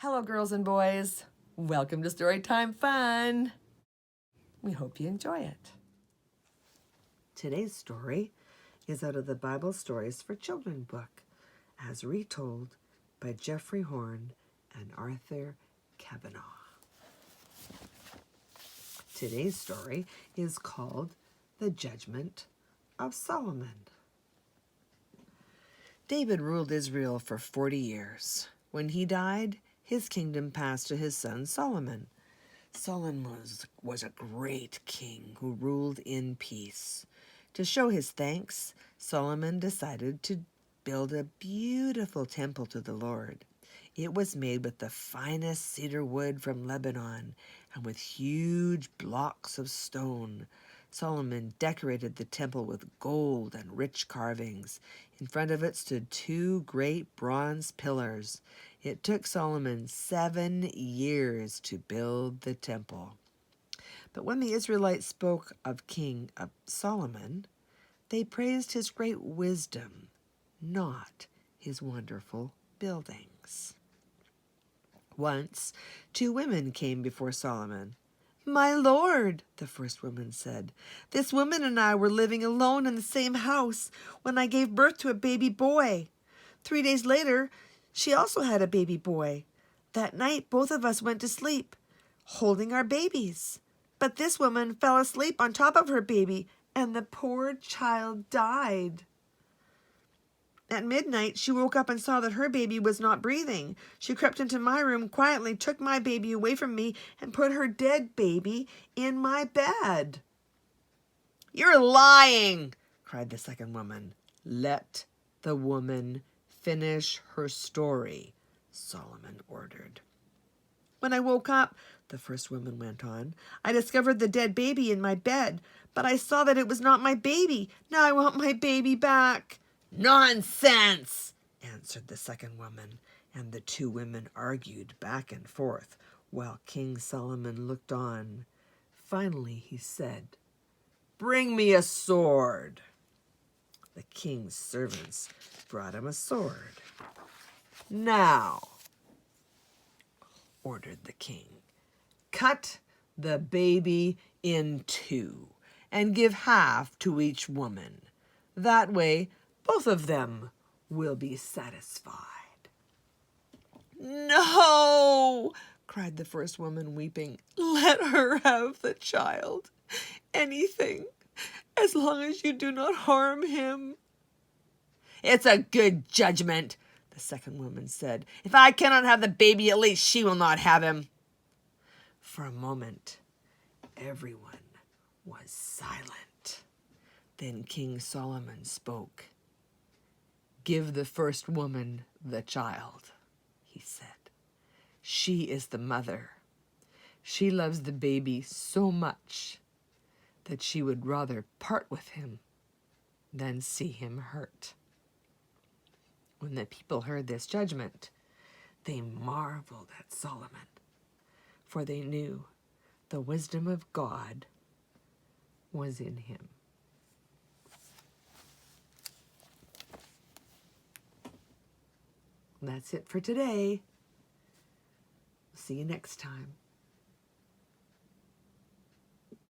Hello, girls and boys. Welcome to Storytime Fun. We hope you enjoy it. Today's story is out of the Bible Stories for Children book, as retold by Jeffrey Horn and Arthur Kavanaugh. Today's story is called The Judgement of Solomon. David ruled Israel for 40 years. When he died, his kingdom passed to his son Solomon. Solomon was a great king who ruled in peace. To show his thanks, Solomon decided to build a beautiful temple to the Lord. It was made with the finest cedar wood from Lebanon and with huge blocks of stone. Solomon decorated the temple with gold and rich carvings. In front of it stood 2 great bronze pillars. It took Solomon 7 years to build the temple. But when the Israelites spoke of King Solomon, they praised his great wisdom, not his wonderful buildings. Once, 2 women came before Solomon. "My lord," the first woman said, "this woman and I were living alone in the same house when I gave birth to a baby boy. 3 days later, she also had a baby boy. That night, both of us went to sleep, holding our babies. But this woman fell asleep on top of her baby, and the poor child died. At midnight, she woke up and saw that her baby was not breathing. She crept into my room quietly, took my baby away from me, and put her dead baby in my bed." "You're lying!" cried the second woman. "Let the woman finish her story," Solomon ordered. "When I woke up," the first woman went on, "I discovered the dead baby in my bed, but I saw that it was not my baby. Now I want my baby back." "Nonsense!" answered the second woman, and the 2 women argued back and forth while King Solomon looked on. Finally he said, "Bring me a sword." The king's servants brought him a sword. "Now," ordered the king, "cut the baby in 2 and give half to each woman. That way, both of them will be satisfied." "No!" cried the first woman, weeping. "Let her have the child. Anything, as long as you do not harm him." "It's a good judgment," the second woman said. "If I cannot have the baby, at least she will not have him." For a moment, everyone was silent. Then King Solomon spoke. "Give the first woman the child," he said. "She is the mother. She loves the baby so much that she would rather part with him than see him hurt." When the people heard this judgment, they marveled at Solomon, for they knew the wisdom of God was in him. That's it for today. See you next time.